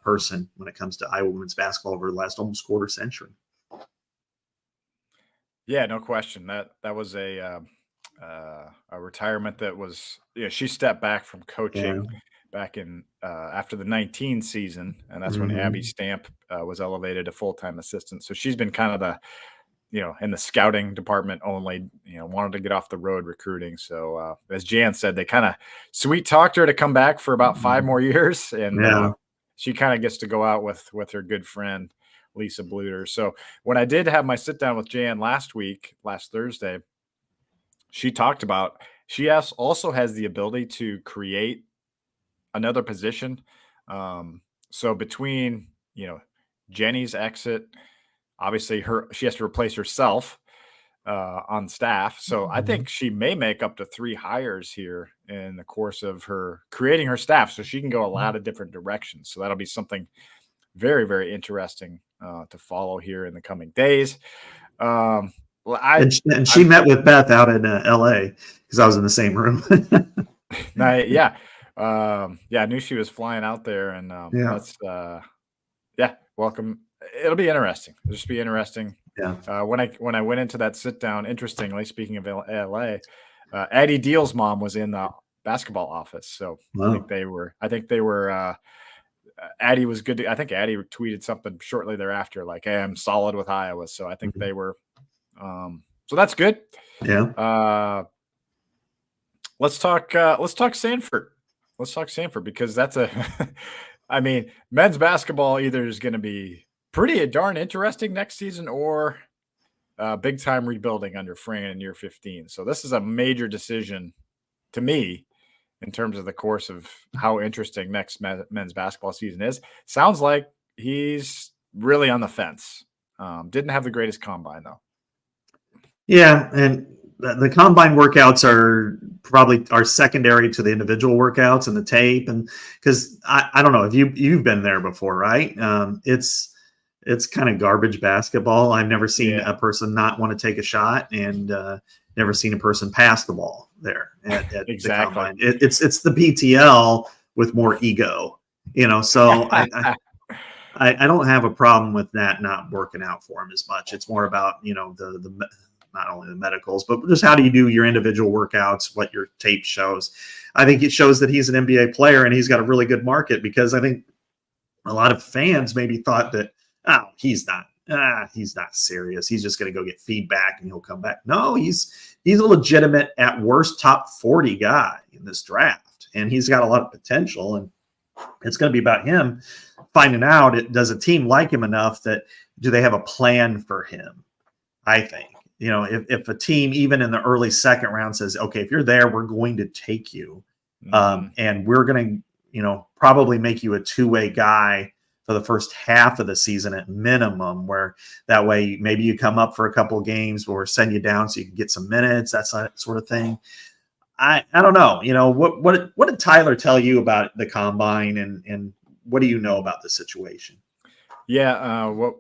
person when it comes to Iowa women's basketball over the last almost quarter century. Yeah, no question. That was a retirement that was, she stepped back from coaching back in after the 19 season, and that's when Abby Stamp was elevated to full-time assistant. So she's been kind of the, in the scouting department only, wanted to get off the road recruiting. So as Jan said, they kind of sweet talked her to come back for about 5 more years. And she kind of gets to go out with her good friend, Lisa Blutter. So when I did have my sit down with Jan last Thursday, she talked about, she also has the ability to create another position. So between, Jenny's exit, obviously she has to replace herself on staff. So I think she may make up to 3 hires here in the course of her creating her staff, so she can go a lot of different directions. So that'll be something very, very interesting to follow here in the coming days. And she met with Beth out in LA, because I was in the same room. I knew she was flying out there, and welcome. It'll be interesting. It'll just be interesting. Yeah. When I went into that sit down, interestingly, speaking of LA, Addie Deal's mom was in the basketball office. So I think they were. Addie was good. I think Addie tweeted something shortly thereafter, like, "Hey, I'm solid with Iowa." So I think they were. So that's good. Yeah. Let's talk Sanford. Let's talk Sanford, because that's I mean, men's basketball either is going to be pretty darn interesting next season, or big time rebuilding under Fran in year 15. So this is a major decision to me in terms of the course of how interesting next men's basketball season is. Sounds like he's really on the fence. Didn't have the greatest combine though. Yeah, and the combine workouts are secondary to the individual workouts and the tape, and because I don't know if you've been there before, right? It's kind of garbage basketball. I've never seen a person not want to take a shot, and never seen a person pass the ball there at exactly. The combine. It's the BTL with more ego, So I don't have a problem with that not working out for him as much. It's more about the not only the medicals, but just how do you do your individual workouts, what your tape shows. I think it shows that he's an NBA player and he's got a really good market, because I think a lot of fans maybe thought that, he's not serious. He's just going to go get feedback and he'll come back. No, he's a legitimate, at worst, top 40 guy in this draft. And he's got a lot of potential, and it's going to be about him finding out, does a team like him enough that do they have a plan for him? I think. If a team, even in the early second round, says, okay, if you're there, we're going to take you. And we're going to, probably make you a 2-way guy for the first half of the season at minimum, where that way maybe you come up for a couple of games or send you down so you can get some minutes, that sort of thing. I don't know. What did Tyler tell you about the combine, and what do you know about the situation? Yeah,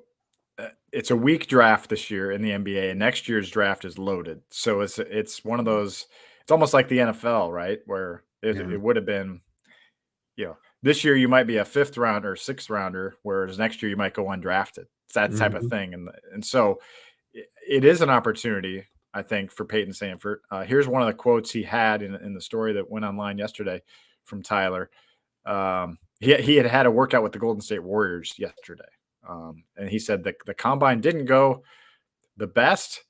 it's a weak draft this year in the NBA, and next year's draft is loaded. So it's one of those. It's almost like the NFL, right? Where it would have been, this year you might be a 5th rounder, 6th rounder, whereas next year you might go undrafted. It's that type of thing, and so it is an opportunity, I think, for Peyton Sanford. Here's one of the quotes he had in the story that went online yesterday from Tyler. He had a workout with the Golden State Warriors yesterday. And he said that the combine didn't go the best,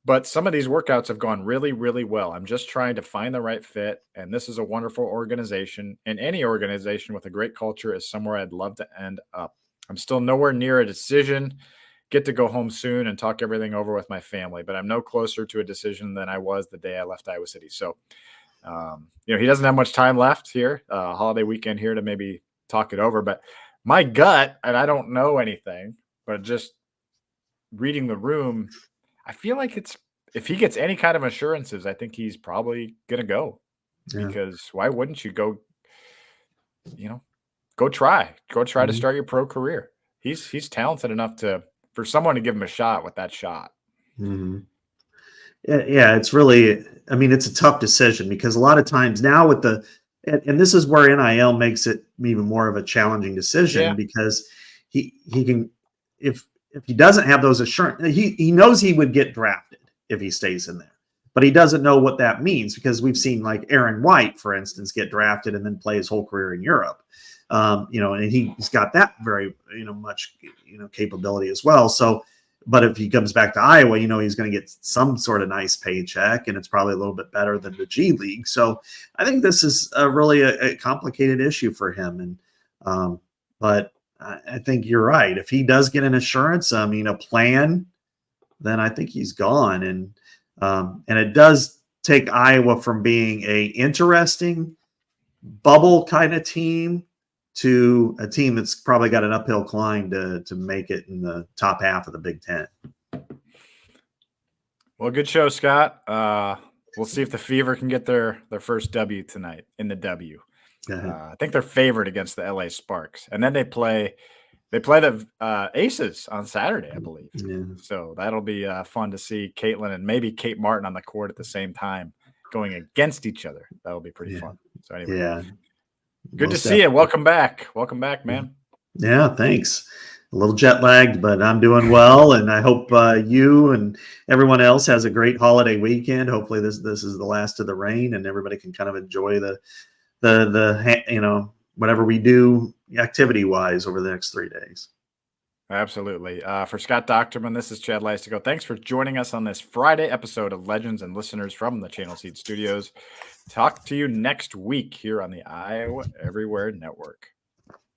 but some of these workouts have gone really, really well. I'm just trying to find the right fit. And this is a wonderful organization. And any organization with a great culture is somewhere I'd love to end up. I'm still nowhere near a decision. Get to go home soon and talk everything over with my family, but I'm no closer to a decision than I was the day I left Iowa City. So, he doesn't have much time left here, holiday weekend here, to maybe talk it over. But my gut, and I don't know anything, but just reading the room, I feel like if he gets any kind of assurances, I think he's probably going to go. Because why wouldn't you go try to start your pro career? He's talented enough for someone to give him a shot with that shot. Mm-hmm. Yeah, it's really, it's a tough decision, because a lot of times now with and this is where NIL makes it even more of a challenging decision, because he can, if he doesn't have those assurance, he knows he would get drafted if he stays in there, but he doesn't know what that means, because we've seen like Aaron White, for instance, get drafted and then play his whole career in Europe. And he's got that very, much, capability as well. So, but if he comes back to Iowa, he's going to get some sort of nice paycheck, and it's probably a little bit better than the G League. So I think this is really a complicated issue for him. And, but I think you're right. If he does get an assurance, a plan, then I think he's gone. And it does take Iowa from being a interesting bubble kind of team to a team that's probably got an uphill climb to make it in the top half of the Big Ten. Well, good show, Scott. We'll see if the Fever can get their first W tonight in the W. I think they're favored against the LA Sparks, and then they play the Aces on Saturday, I believe. Yeah. So that'll be fun to see Caitlin and maybe Kate Martin on the court at the same time going against each other. That'll be pretty fun. So anyway, good to see you. Welcome back. Welcome back, man. Yeah, thanks. A little jet lagged, but I'm doing well, and I hope you and everyone else has a great holiday weekend. Hopefully, this is the last of the rain, and everybody can kind of enjoy the whatever we do activity wise over the next 3 days. Absolutely. For Scott Dochterman, this is Chad Leistikow. Thanks for joining us on this Friday episode of Legends and Listeners from the Channel Seed Studios. Talk to you next week here on the Iowa Everywhere Network.